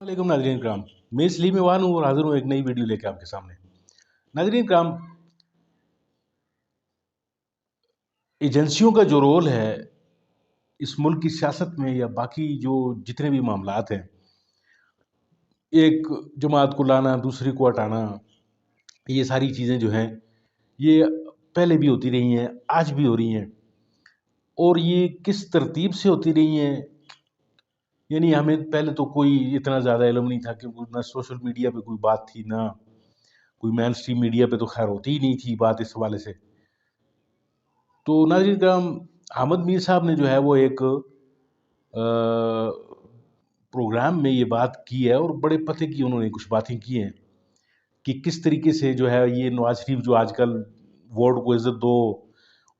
वालेकुम नाजरीन कराम। मैं सलीम ईवान हूँ और हाजिर हूँ एक नई वीडियो लेकर आपके सामने। नाजरीन कराम, एजेंसियों का जो रोल है इस मुल्क की सियासत में या बाकी जो जितने भी मामलात हैं, एक जमात को लाना दूसरी को हटाना, ये सारी चीज़ें जो हैं ये पहले भी होती रही हैं, आज भी हो रही हैं। और ये किस तरतीब से होती रही हैं, यानी हमें पहले तो कोई इतना ज़्यादा इल्म नहीं था, क्योंकि ना सोशल मीडिया पे कोई बात थी, ना कोई मेन स्ट्रीम मीडिया पे तो खैर होती ही नहीं थी बात इस हवाले से। तो नाज़रीन करम, अहमद मीर साहब ने जो है वो एक प्रोग्राम में ये बात की है और बड़े पते की उन्होंने कुछ बातें की हैं कि किस तरीके से जो है ये नवाज शरीफ जो आजकल वोट को इज्जत दो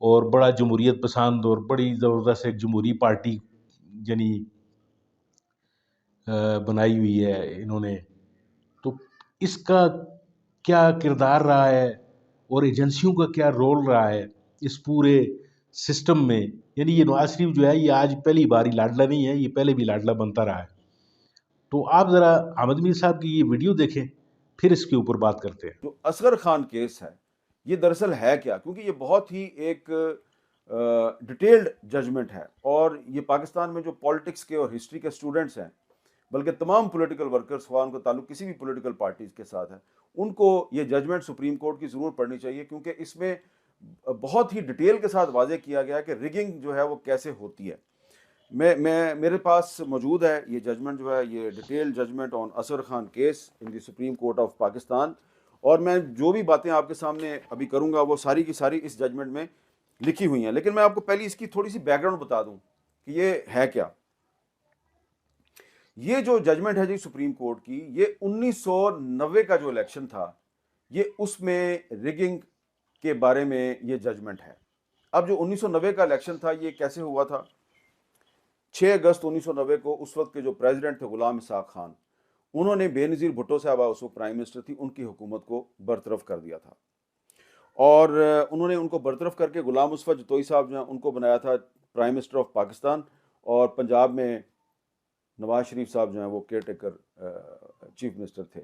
और बड़ा जमहूरियत पसंद और बड़ी ज़बरदस्त एक जमहूरी पार्टी यानी बनाई हुई है इन्होंने। तो इसका क्या किरदार रहा है और एजेंसियों का क्या रोल रहा है इस पूरे सिस्टम में। यानी ये नवाज शरीफ जो है ये आज पहली बार ही लाडला नहीं है, ये पहले भी लाडला बनता रहा है। तो आप ज़रा अहमद मीर साहब की ये वीडियो देखें, फिर इसके ऊपर बात करते हैं। जो असगर खान केस है ये दरअसल है क्या, क्योंकि ये बहुत ही एक डिटेल्ड जजमेंट है और ये पाकिस्तान में जो पॉलिटिक्स के और हिस्ट्री के स्टूडेंट्स हैं, बल्कि तमाम पॉलिटिकल वर्कर्स हुआ उनका ताल्लुक किसी भी पॉलिटिकल पार्टीज के साथ है, उनको ये जजमेंट सुप्रीम कोर्ट की ज़रूर पढ़नी चाहिए, क्योंकि इसमें बहुत ही डिटेल के साथ वाजे किया गया कि रिगिंग जो है वो कैसे होती है। मैं मेरे पास मौजूद है ये जजमेंट जो है, ये detail judgement on Asghar Khan case in the supreme court of Pakistan. और मैं जो भी बातें आपके सामने अभी करूंगा वो सारी की सारी इस जजमेंट में लिखी हुई हैं, लेकिन मैं आपको पहले इसकी थोड़ी सी बैकग्राउंड बता दूं कि ये है क्या। ये जो जजमेंट है जी सुप्रीम कोर्ट की, ये 1990 का जो इलेक्शन था ये उसमें रिगिंग के बारे में ये जजमेंट है। अब जो 1990 का इलेक्शन था ये कैसे हुआ था? 6 अगस्त 1990 को उस वक्त के जो प्रेसिडेंट थे गुलाम इसाक खान, उन्होंने बेनज़ीर भुट्टो साहबा उस वक्त प्राइम मिनिस्टर थी, उनकी हुकूमत को बरतरफ कर दिया था। और उन्होंने उनको बरतरफ करके गुलाम मुस्तफा जतोई साहब जो हैं उनको बनाया था प्राइम मिनिस्टर ऑफ पाकिस्तान, और पंजाब में नवाज शरीफ साहब जो हैं वो केयर टेकर चीफ मिनिस्टर थे।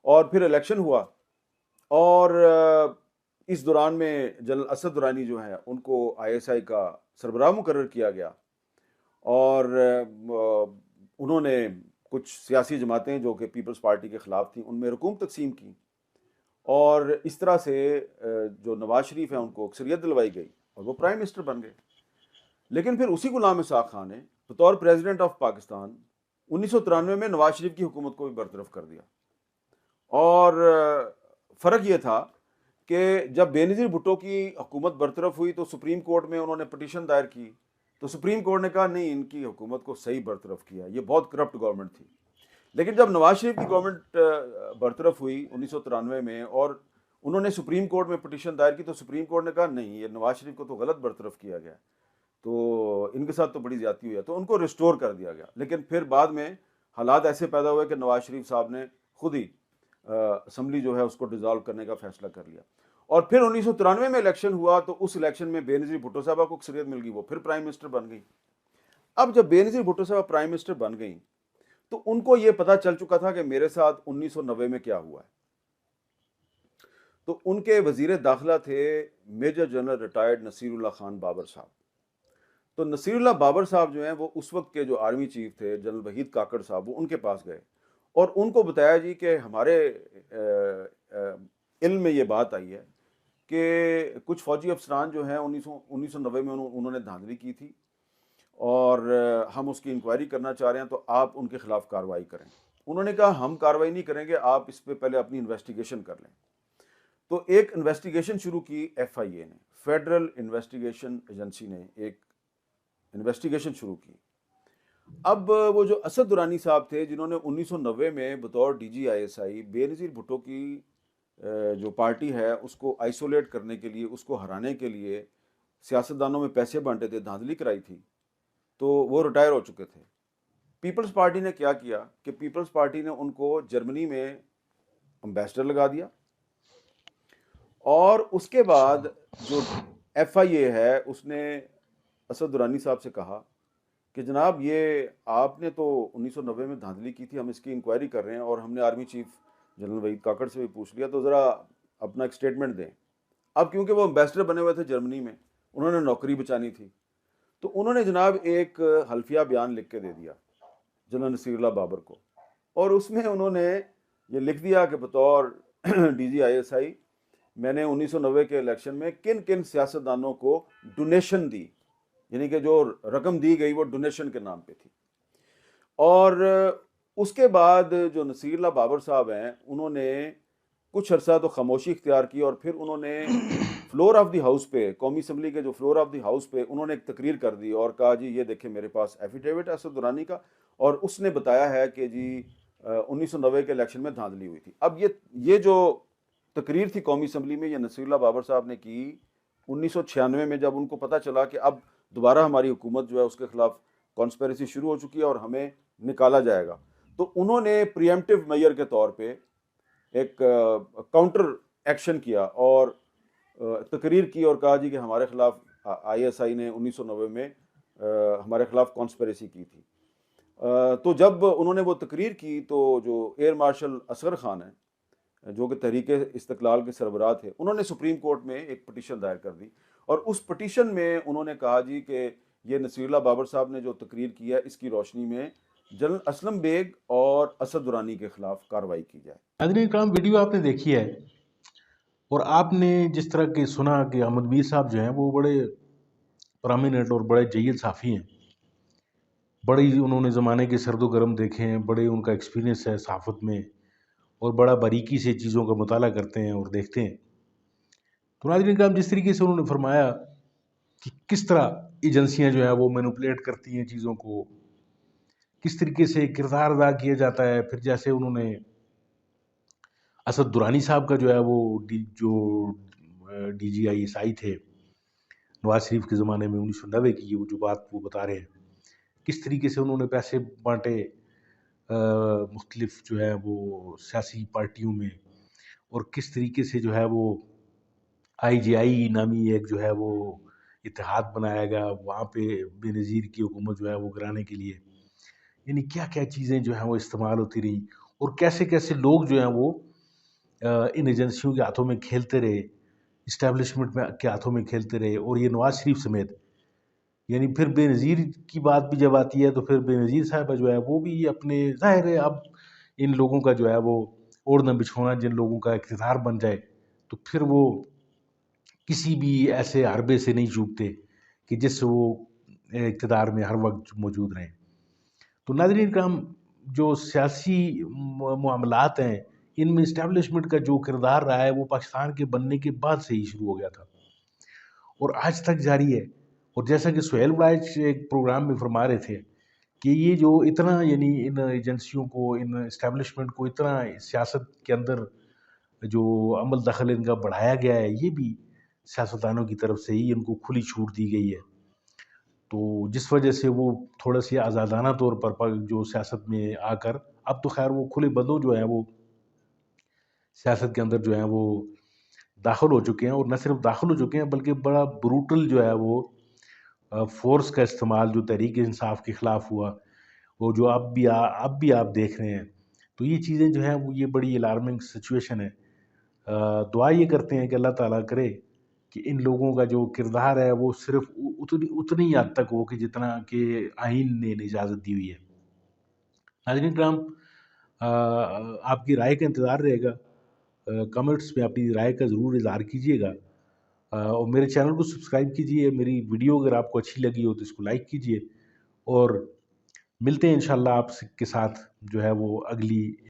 और फिर इलेक्शन हुआ और इस दौरान में जनरल असद दुरानी जो हैं उनको ISI का सरबराह मुकर्रर किया गया, और उन्होंने कुछ सियासी जमातें जो कि पीपल्स पार्टी के ख़िलाफ़ थी उनमें रकूम तकसीम की, और इस तरह से जो नवाज शरीफ हैं उनको अक्सरियत दिलवाई गई और वो प्राइम मिनिस्टर बन गए। लेकिन फिर उसी गुलाम इसाक खान ने बतौर प्रेसिडेंट ऑफ पाकिस्तान 1993 में नवाज शरीफ की हुकूमत को भी बरतरफ कर दिया। और फ़र्क ये था कि जब बेनज़ीर भुट्टो की हुकूमत बरतरफ हुई तो सुप्रीम कोर्ट में उन्होंने पटिशन दायर की, तो सुप्रीम कोर्ट ने कहा नहीं, इनकी हुकूमत को सही बरतरफ किया, ये बहुत करप्ट गवर्नमेंट थी। लेकिन जब नवाज शरीफ की गवर्नमेंट बरतरफ हुई 1993 में और उन्होंने सुप्रीम कोर्ट में पटिशन दायर की, तो सुप्रीम कोर्ट ने कहा नहीं, ये नवाज शरीफ को तो गलत बरतरफ किया गया, तो इनके साथ तो बड़ी ज़्यादती हुई है, तो उनको रिस्टोर कर दिया गया। लेकिन फिर बाद में हालात ऐसे पैदा हुए कि नवाज शरीफ साहब ने खुद ही असम्बली जो है उसको डिज़ोल्व करने का फैसला कर लिया। और फिर 1993 में इलेक्शन हुआ तो उस इलेक्शन में बेनज़ीर भुट्टो साहबा को अक्सरियत मिल गई, वो फिर प्राइम मिनिस्टर बन गई। अब जब बेनज़ीर भुट्टो साहबा प्राइम मिनिस्टर बन गई तो उनको ये पता चल चुका था कि मेरे साथ 1990 में क्या हुआ है। तो उनके वजीर दाखिला थे major general retired Naseerullah Khan Babar sahab. तो नसीरुल्लाह बाबर साहब जो हैं वो उस वक्त के जो आर्मी चीफ थे जनरल वहीद काकड़ साहब, वो उनके पास गए और उनको बताया जी कि हमारे इल्म में ये बात आई है कि कुछ फौजी अफसरान जो हैं 1990 में उन्होंने धांधली की थी और हम उसकी इंक्वायरी करना चाह रहे हैं, तो आप उनके खिलाफ कार्रवाई करें। उन्होंने कहा हम कार्रवाई नहीं करेंगे, आप इस पे पहले अपनी इन्वेस्टिगेशन कर लें। तो एक इन्वेस्टिगेशन शुरू की FIA ने, फेडरल इन्वेस्टिगेशन एजेंसी ने एक इन्वेस्टिगेशन शुरू की। अब वो जो असद दुरानी साहब थे जिन्होंने 1990 में बतौर DG ISI बेनज़ीर भुट्टो की जो पार्टी है उसको आइसोलेट करने के लिए, उसको हराने के लिए सियासतदानों में पैसे बांटे थे, धांधली कराई थी, तो वो रिटायर हो चुके थे। पीपल्स पार्टी ने क्या किया कि पीपल्स पार्टी ने उनको जर्मनी में एम्बेसडर लगा दिया, और उसके बाद जो FIA है उसने असद दुरानी साहब से कहा کہ جناب یہ آپ نے تو 1990 میں دھاندلی کی تھی، ہم اس کی انکوائری کر رہے ہیں اور ہم نے army chief general Waheed Kakar سے بھی پوچھ لیا، تو ذرا اپنا ایک اسٹیٹمنٹ دیں۔ اب کیونکہ وہ امبیسڈر بنے ہوئے تھے جرمنی میں، انہوں نے نوکری بچانی تھی، تو انہوں نے جناب ایک حلفیہ بیان لکھ کے دے دیا جنرل نصیر اللہ بابر کو، اور اس میں انہوں نے یہ لکھ دیا کہ بطور D G I S I میں نے 1990 کے الیکشن میں کن کن سیاستدانوں کو ڈونیشن دی، یعنی کہ جو رقم دی گئی وہ ڈونیشن کے نام پہ تھی۔ اور اس کے بعد جو نصیر اللہ بابر صاحب ہیں انہوں نے کچھ عرصہ تو خاموشی اختیار کی، اور پھر انہوں نے فلور آف دی ہاؤس پہ، قومی اسمبلی کے جو فلور آف دی ہاؤس پہ انہوں نے ایک تقریر کر دی اور کہا جی یہ دیکھیں میرے پاس ایفیڈیوٹ ہے اسد درانی کا، اور اس نے بتایا ہے کہ جی 1990 کے الیکشن میں دھاندلی ہوئی تھی۔ اب یہ جو تقریر تھی قومی اسمبلی میں، یہ نصیر اللہ بابر صاحب نے کی 1996 میں، جب ان کو پتہ چلا کہ اب دوبارہ ہماری حکومت جو ہے اس کے خلاف کانسپیریسی شروع ہو چکی ہے اور ہمیں نکالا جائے گا، تو انہوں نے پریمپٹیو میئر کے طور پہ ایک کاؤنٹر ایکشن کیا اور تقریر کی اور کہا جی کہ ہمارے خلاف آئی ایس آئی نے 1990 میں ہمارے خلاف کانسپیریسی کی تھی۔ تو جب انہوں نے وہ تقریر کی تو جو ایئر مارشل اصغر خان ہیں جو کہ تحریک استقلال کے سربراہ تھے، انہوں نے سپریم کورٹ میں ایک پٹیشن دائر کر دی، اور اس پٹیشن میں انہوں نے کہا جی کہ یہ نصیر اللہ بابر صاحب نے جو تقریر کی ہے اس کی روشنی میں جنرل اسلم بیگ اور اسد درانی کے خلاف کارروائی کی جائے۔ ناظرین کرام، ویڈیو آپ نے دیکھی ہے اور آپ نے جس طرح کہ سنا کہ احمد میر صاحب جو ہیں وہ بڑے پرامیننٹ اور بڑے جید صحافی ہیں، بڑے انہوں نے زمانے کے سرد و گرم دیکھے ہیں، بڑے ان کا ایکسپیرینس ہے صحافت میں، اور بڑا باریکی سے چیزوں کا مطالعہ کرتے ہیں اور دیکھتے ہیں۔ تو ناظرین کرام، جس طریقے سے انہوں نے فرمایا کہ کس طرح ایجنسیاں جو ہیں وہ مینوپولیٹ کرتی ہیں چیزوں کو، کس طریقے سے کردار ادا کیا جاتا ہے، پھر جیسے انہوں نے اسد درانی صاحب کا جو ہے وہ D G I S I تھے نواز شریف کے زمانے میں 1990 کی، جو بات وہ بتا رہے ہیں، کس طریقے سے انہوں نے پیسے بانٹے مختلف جو ہے وہ سیاسی پارٹیوں میں، اور کس طریقے سے جو ہے وہ آئی جی آئی نامی ایک جو ہے وہ اتحاد بنایا گیا وہاں پہ بے نظیر کی حکومت جو ہے وہ گرانے کے لیے، یعنی کیا کیا چیزیں جو ہیں وہ استعمال ہوتی رہی، اور کیسے کیسے لوگ جو ہیں وہ ان ایجنسیوں کے ہاتھوں میں کھیلتے رہے، اسٹیبلشمنٹ کے ہاتھوں میں کھیلتے رہے، اور یہ نواز شریف سمیت، یعنی پھر بے نظیر کی بات بھی جب آتی ہے تو پھر بے نظیر صاحبہ جو ہے وہ بھی اپنے، ظاہر ہے اب ان لوگوں کا جو ہے وہ اوڑھنا بچھونا جن لوگوں کا اقتدار بن جائے تو پھر وہ کسی بھی ایسے حربے سے نہیں چوکتے کہ جس سے وہ اقتدار میں ہر وقت موجود رہیں۔ تو ناظرین کرام، جو سیاسی معاملات ہیں ان میں اسٹیبلشمنٹ کا جو کردار رہا ہے وہ پاکستان کے بننے کے بعد سے ہی شروع ہو گیا تھا اور آج تک جاری ہے۔ اور جیسا کہ سہیل وائچ ایک پروگرام میں فرما رہے تھے کہ یہ جو اتنا، یعنی ان ایجنسیوں کو، ان اسٹیبلشمنٹ کو اتنا سیاست کے اندر جو عمل دخل ان کا بڑھایا گیا ہے، یہ بھی سیاستدانوں کی طرف سے ہی ان کو کھلی چھوٹ دی گئی ہے، تو جس وجہ سے وہ تھوڑا سی آزادانہ طور پر جو سیاست میں آ کر، اب تو خیر وہ کھلے بدو جو ہیں وہ سیاست کے اندر جو ہیں وہ داخل ہو چکے ہیں، اور نہ صرف داخل ہو چکے ہیں بلکہ بڑا بروٹل جو ہے وہ فورس کا استعمال جو تحریک انصاف کے خلاف ہوا، وہ جو اب بھی آپ دیکھ رہے ہیں، تو یہ چیزیں جو ہیں وہ یہ بڑی الارمنگ سچویشن ہے۔ دعا یہ کرتے ہیں کہ اللہ تعالیٰ کرے کہ ان لوگوں کا جو کردار ہے وہ صرف اتنی ہی حد تک ہو کہ جتنا کہ آئین نے اجازت دی ہوئی ہے۔ ناظرین کرام، آپ کی رائے کا انتظار رہے گا، کمنٹس میں اپنی رائے کا ضرور اظہار کیجیے گا، اور میرے چینل کو سبسکرائب کیجیے، میری ویڈیو اگر آپ کو اچھی لگی ہو تو اس کو لائک کیجیے، اور ملتے ہیں انشاءاللہ آپ کے ساتھ جو ہے وہ اگلی